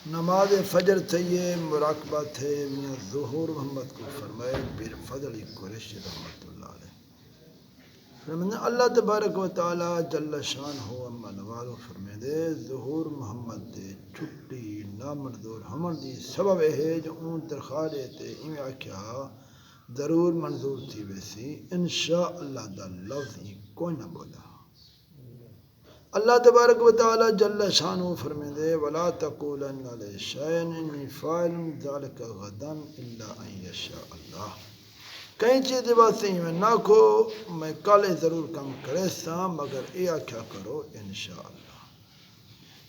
نماز فجر تھے مراقبہ تھے میاں ظہور محمد کو فرمائے پیر فضل قریشی رحمۃ اللہ علیہ فرمائے اللہ تبارک و تعالی جل شان ہو اما نوالو فرمائے دے ظہور محمد دے چھٹی نامنظور ہمن دی سبب ہے جو اون ترخواہ دیتے ایویں آکھیا ضرور منظور تھی ویسی انشاءاللہ دا لفظ ہی کوئی نہ بولا اللہ تبارک و تعالی جل شانہ فرمیندے ولا تقولن لشیء انی فاعل ذلک غدا الا ان یشاء اللہ کئی چیزیں واسطے میں نہ کھو میں کل ضرور کم کرے سا مگر اے کیا کرو انشاءاللہ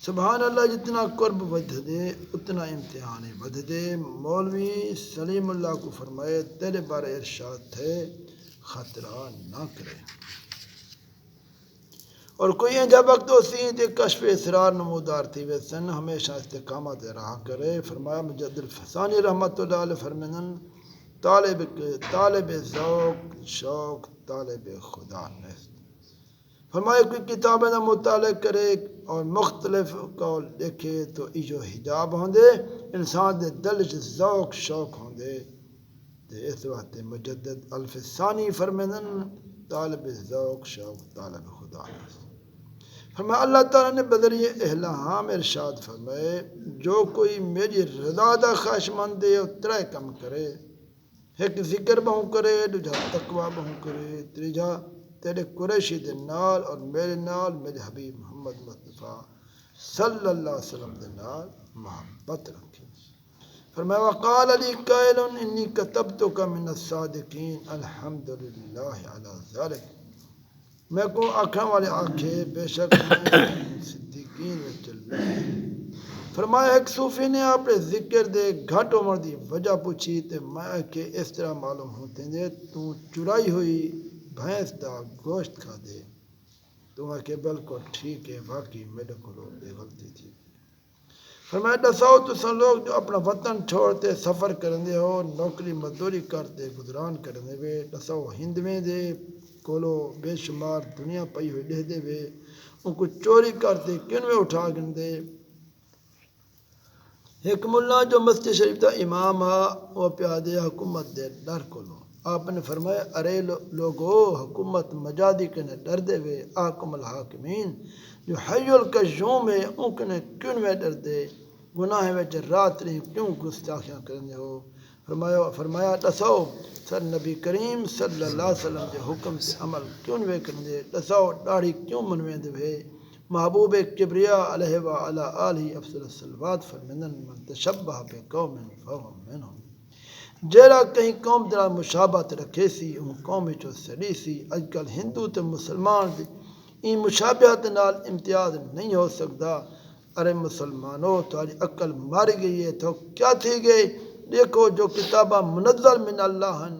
سبحان اللہ جتنا قرب ودھ دے اتنا امتحان ودھ دے مولوی سلیم اللہ کو فرمائے تیرے بارے ارشاد تھے خطرہ نہ کرے اور کوئی انجا وقت ہوسی تے کشف اسرار نمودار تھی ویسن ہمیشہ استقامت رہا کرے فرمایا مجد الفسانی رحمت اللہ علیہ فرمینن طالب ذوق شوق طالب خدا نیست فرمایا کوئی کتابیں نہ مطالعہ کرے اور مختلف قول دیکھے تو ایجو حجاب ہوندے انسان دے دل ذوق شوق ہوندے تے اس وقت مجدد الفسانی فرمینن طالب ذوق شوق طالب خدا نیست فرمایا اللہ تعالیٰ نے بذریعہ الہام ارشاد فرمائے جو کوئی میری رضا دا خواہش مند ہے ترے کم کرے ایک ذکر بہوں کرے دوجا تقوی بہوں کرے تیجا تیرے قریشی دے نال اور میرے نال میرے حبیب محمد مصطفیٰ صلی اللہ علیہ وسلم دے نال محبت رکھے فرمایا وقال علی قائل انی کتبتک من الصادقین الحمدللہ علی ذلک میں کو آنکھاں والے آنکھیں بے شک میں صدیقین میں چل رہے فرمایا ایک صوفی نے اپنے ذکر دے گھٹ عمر دی وجہ پوچھی تے میں کہ اس طرح معلوم ہوتے دے تو چرائی ہوئی بھینس دا گوشت کھا دے تو میں کہ بالکل ٹھیک ہے واقعی میرے کو بے غلطی تھی فرمایا دساؤ تساں لوگ جو اپنا وطن چھوڑتے سفر کرندے ہو نوکری مزدوری کرتے گزران کرندے وے دساؤ ہند میں دے کولو بے شمار دنیا پئی ہوئی دے دے وے ان کو چوری کرتے کن میں اٹھا گندے ایک ملا جو مسجد شریف دا امام ہا وہ پیادے حکومت دے ڈر کولو آپ نے فرمایا ارے لوگو حکومت مجادی کنے ڈر دے وے آکم الحاکمین جو حی القیوم ہے ان کنے کن میں ڈر دے گناہ وچ رات نہیں کیوں گستاخیاں کرنے ہو فرمایا دساؤ سر نبی کریم صلی اللہ علیہ وسلم کے حکم سے عمل کیوں وے کرندے دساؤ داڑھی کیوں منویندے وے محبوب کبریا علیہ وعلی آلہ افضل الصلوات فرمندن من تشبہ بقوم فہو منہم جیڑا کہیں قوم دے نال مشابہت رکھے سی ان قوم وچوں سڑی سی اج کل ہندو تے مسلمان دی این مشابہت نال امتیاز نہیں ہو سکدا ارے مسلمانوں تمہاری عقل مر گئی ہے تو کیا تھی گئی دیکھو جو کتابہ منزل من اللہ ہیں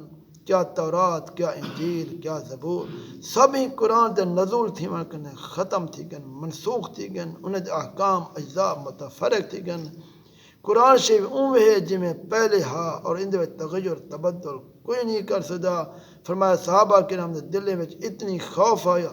کیا تورات کیا انجیل کیا زبور سبھی قرآن دے نزول تھی کنے ختم تھی گن منسوخ تھی گن انہیں احکام اجزاء متفرق تھی گن قرآن شریف اون ہے جی میں پہلے ہا اور اندے تغیر تبدل کوئی نہیں کر سدا فرمایا صحابہ کرام دے دل میں اتنی خوف آیا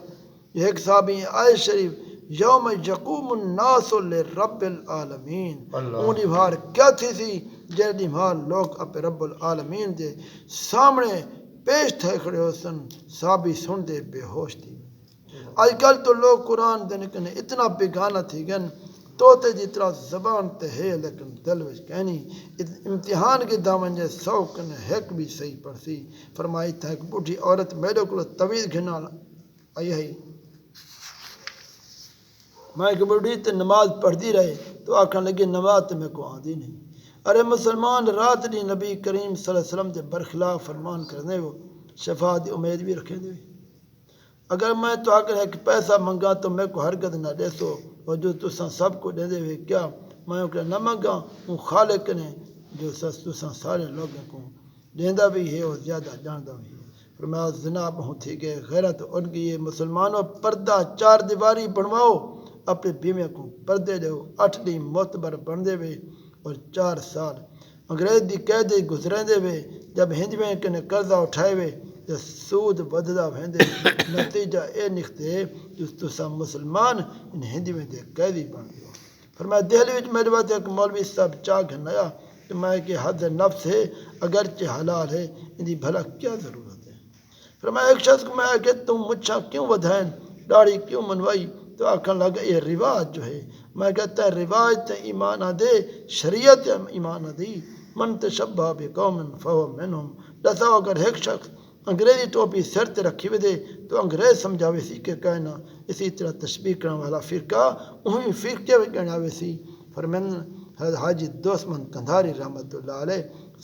یہ ایک صحابی آئے شریف یوم یقوم الناس لرب العالمین اونی بھار کیا تھی سی جیڑی بھار لوگ اپنے رب العالمین دے سامنے پیش تھے کھڑے ہو سن صحابی سن دے بے ہوش تھی آج کل تو لوگ قرآن دینے کنے اتنا بیگانہ تھی گن توتے جتنا زبان تے ہے لیکن دل وچ کہنی امتحان کے دامن جے سو کنے ہیک بھی صحیح پڑسی فرمائی تھا ایک بوڑھی عورت میرے کو طویل گھنا آئی ہے میں ایک بڑھی تے نماز پڑھتی رہے تو آکھن لگی نماز تے میں کو آندی نہیں ارے مسلمان رات دی نبی کریم صلی اللہ علیہ وسلم دے برخلاف فرمان کرنے وہ شفاعت دی امید بھی رکھے دے اگر میں تو آکر ہے کہ پیسہ منگا تو میں کو حرکت نہ دے سو اور جو تساں سب کو دے دے ہوئے کیا میں اوکر نہ منگا ہوں خالق نے جو تساں سارے لوگوں کو دیندہ بھی ہے اور زیادہ جاندہ بھی ہے فرمایا زنا بہت تھی گئے غیرت ان کی یہ مسلمانوں پردہ چار دیواری بنواؤ اپنے بیوے کو پردے دو 8 دن معتبر بن دے وے اور 4 سال انگریز دی قیدی گزریں دے وے جب ہندویں کنے قرضہ اٹھائے وے تو سود بددا ویندے نتیجہ اے نکتے جو تساں مسلمان ان ہندویں دے قیدی بن گئے فرمایا دہلی وچ میرے واسطے ایک مولوی صاحب چاہ گھنایا کہ میں کہ حد نفس ہے اگرچہ حلال ہے ان دی بھلا کیا ضرورت ہے. فرمایا ایک شخص کو میں کہ تم مچھاں کیوں ودھائیں داڑھی کیوں منوائی تو آکھن لگا یہ رواج جو ہے. میں کہتا ہے رواج تے ایمان نہ دے شریعت ایمان نہ دی. من تشبہ بقوم فہو منہم. دسا اگر ایک شخص انگریزی ٹوپی سر تے رکھی وے دے تو انگریز سمجھاوے سی کہ کہنا اسی طرح تشبیہ کرنے والا فرقہ وہی فرقے میں گناوے سی. فرمین حاجی دوست من کندھاری رحمت اللہ علیہ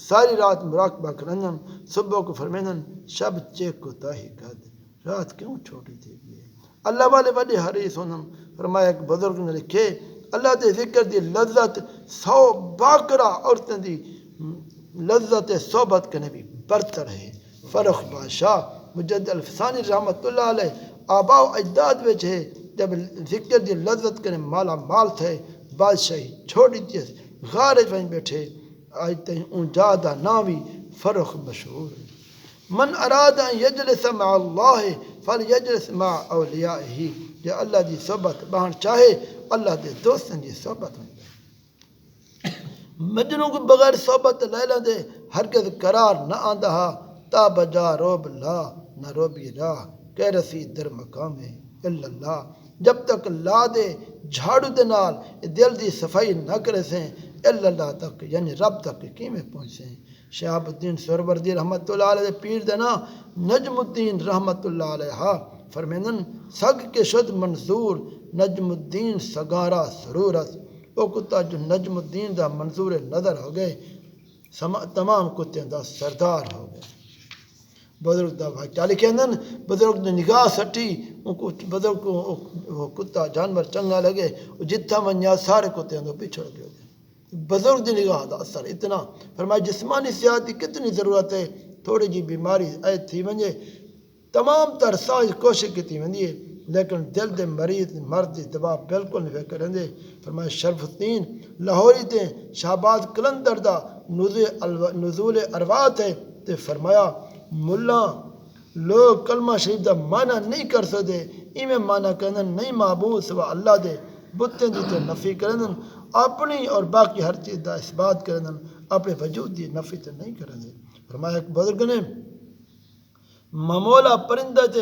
ساری رات مراقبہ کرنن صبح کو فرمینن شب چیک کو تاہی کد رات کیوں چھوٹی تھی گئی. اللہ والے بڑے حریص ہونن. فرمایا ایک بزرگ نے لکھے اللہ دے ذکر دی لذت 100 باقرہ عورتیں دی لذت صحبت کرنے بھی برتر ہے. فرخ بادشاہ مجد الفسانی رحمت اللہ علیہ آبا و اجداد وچ ہے جب ذکر دی لذت کرنے مالا مال تھے بادشاہی چھوڑی تھی غارج وہیں بیٹھے آج تہیں اون جادہ ناوی فرخ مشہور. من اراد ان یجلس مع اللہ فلیجلس مع اولیائہ. جو اللہ دی صحبت بہن چاہے اللہ دے دوستن دی صحبت میں. مجنوں کو بغیر صحبت لیلہ دے ہرگز قرار نہ آندہا تا بجا روب لا نہ روبی راہ کہ رسی در مقام الا اللہ. جب تک لا دے جھاڑو دے نال دل دی صفائی نہ کرے سیں الا اللہ تک یعنی رب تک کیمیں پہنچیں. شہاب الدین سہروردی رحمت اللہ علیہ پیر دینا نجم الدین رحمت اللہ علیہ فرمینن سگ کے شد منظور نجم الدین سگارا سرورت. وہ کتا جو نجم الدین دا منظور نظر ہو گئے تمام کتیں دا سردار ہو گئے. بزرگ دا بھائی چالی کہندن بزرگ نے نگاہ سٹی بزرگ کو وہ کتا جانور چنگا لگے جتھا منیا سارے کتے اندر پچھڑ گئے. بزرگ دی نگاہ دا اثر اتنا. فرمایا جسمانی صحت کی کتنی ضرورت ہے تھوڑی جی بیماری اے تھی ونجے تمام تر ساز کوشش کی وندی ہے لیکن دل دے مریض مرد دی دوا بالکل نہیں فکر رہندے. فرمایا شرف الدین لاہوری تے شہباز کلندر دا نزول ارواح تے تے فرمایا ملا لوگ کلمہ شریف دا معنی نہیں کر سکتے ایویں معنی کرن نہیں معبود سوا اللہ دے بتیں دی تے نفی کرن اپنی اور باقی ہر چیز دا اثبات کرن اپنے وجود دی نفی تے نہیں کرن. فرمایا ایک بزرگ نے ممولا پرندہ تے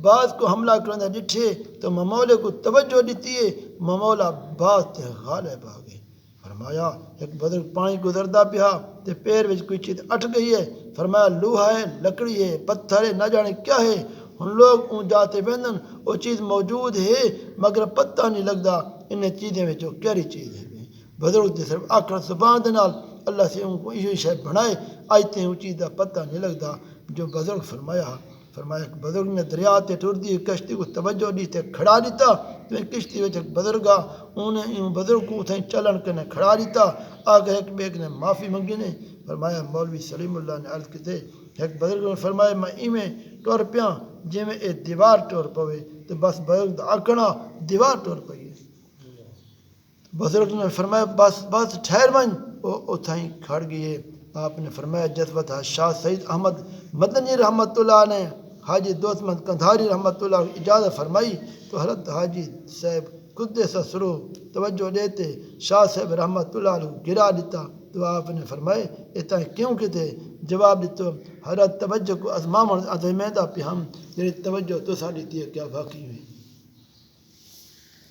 بعض کو حملہ کرنا ڈٹھے تو ممولے کو توجہ دیتی ہے ممولا بعض تے غالب آ گئے. فرمایا ایک بزرگ پانی گزردا پیا تے پیر وچ کوئی چیز اٹھ گئی ہے. فرمایا لوہا ہے لکڑی ہے پتھر ہے نہ جانے کیا ہے. ہن لوگ اون جاتے بندن وہ چیز موجود ہے مگر پتہ نہیں لگدا ان چیزیں وچ کیڑی چیز ہے. بزرگ تے صرف آکھر زبان دے نال اللہ سے ان کو یہ شے بنائے آئیتے ہیں چیز دا پتہ نہیں لگدا. جو بزرگ فرمایا ایک بزرگ نے دریا تے ٹر دی کشتی کو توجہ دی تے کھڑا دیتا تو ایک کشتی وچ ایک بزرگ انہیں بزرگ کو اتھیں چلن کنے کھڑا دیتا آگے ایک بیگ نے معافی منگی نے. فرمایا مولوی سلیم اللہ نے عرض کیتے ایک بزرگ نے فرمایا میں ایویں ٹر پیاں جی میں ایک دیوار ٹر پوے تو بس بزرگ دا آکھنا دیوار ٹر پئی. بزرگ نے فرمایا بس ٹھہر ون وہ اتھیں کھڑ گئے. آپ نے فرمایا جذبت شاہ سید احمد مدنی رحمت اللہ نے حاجی دوست مند کندھاری رحمت اللہ اجازت فرمائی تو حضرت حاجی صاحب قدس سرو توجہ دیتے شاہ صاحب رحمت اللہ علیہ گرا دیتا تو آپ نے فرمائے اتنا کیوں کہتے جواب دیتا حضرت توجہ کو ازمام عظمیدہ پہ ہم میری توجہ تو ساڑی تھی کیا واقعی ہوئی.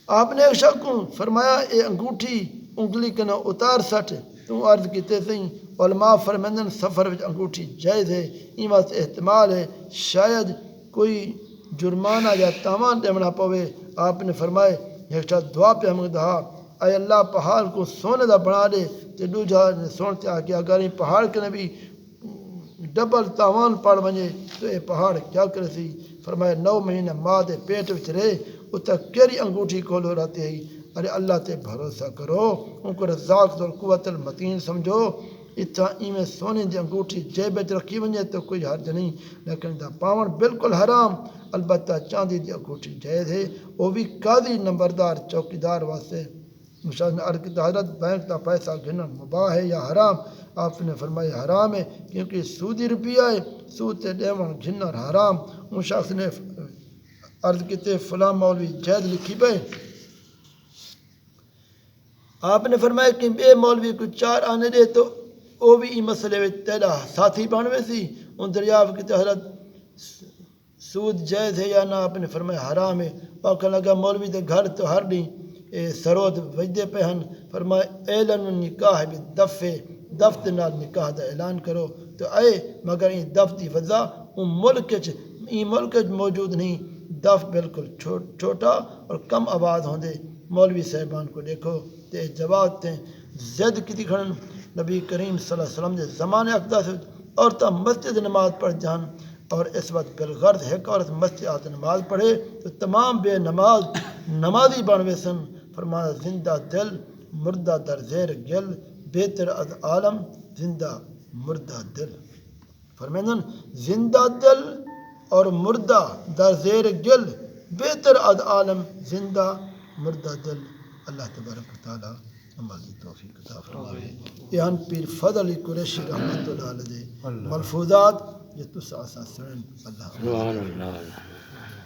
آپ نے ایک شخص کو فرمایا اے انگوٹھی انگلی کنا اتار سٹ تو عرض کیتے سیں علماء فرمندن سفر وچ انگوٹھی جائز ہے این واسطے احتمال ہے شاید کوئی جرمانہ یا تاوان دینا پوے. آپ نے فرمائے ایک شخص دعا پہ ہمیں دہا اے اللہ پہاڑ کو سونے دا بنا دے تے دوجا نے سنتے آگیا اگر یہ پہاڑ کے نبی ڈبل تاوان پڑ ونجے تو یہ پہاڑ کیا کرے سی. فرمایا 9 مہینے ماں دے پیٹ وچ رہے اتنا کیری انگوٹھی کھولو رہتے ہی. ارے اللہ تے بھروسہ کرو ان کو رزاق ذو القوت المتین سمجھو. اتنا ایویں سونے دی انگوٹھی جیب وچ رکھی ونجے تو کوئی حرج نہیں لیکن دا پاون بالکل حرام. البتہ چاندی دی انگوٹھی جائز ہے وہ بھی قاضی نمبردار چوکیدار واسطے. مشاہد نے عرض کیا حضرت بینک کا پیسہ گنن مباح ہے یا حرام. آپ نے فرمایا حرام ہے کیونکہ سودی روپیہ ہے سود تے ڈیون گنن حرام. ان شخص نے عرض کیتے فلاں مولوی جائز لکھی پہ آپ نے فرمایا کہ بے مولوی کو 4 آنے دے تو وہ بھی یہ مسئلے میں تیرا ساتھی بنوے سی ان دریافت کی حضرت سود جائز ہے یا نہ؟ آپ نے فرمایا حرام ہے۔ پاکھا لگا مولوی دے گھر تو ہر ڈی سرود وجدے پہ ہن، فرمایا اعلن نکاح بھی دفت نال نکاح دا اعلان کرو تو اے مگر یہ دفت دی وجہ ملک موجود نہیں، دفت بالکل چھوٹا اور کم آباد ہوندے۔ مولوی صاحبان کو دیکھو تے جواب تے زد کی کھڑن نبی کریم صلی اللہ علیہ وسلم دے زمانے اقدا سے عورتیں مسجد نماز پڑھ جان اور اس وقت بالغرض ایک عورت مسجد آتے نماز پڑھے تو تمام بے نمازی بنوے سن۔ فرمایا زندہ دل مردہ در زیر گل بہتر از عالم زندہ مردہ دل۔ فرمائیں زندہ دل اور مردہ در زیر گل بہتر از عالم زندہ مردہ دل۔ اللہ تبارک و تعالی ہماری توفیق عطا فرمائے۔ یہاں پیر فضل قریشی رحمت اللہ علیہ ملفوظات یہ تو ساتھ ساتھ سنن اللہ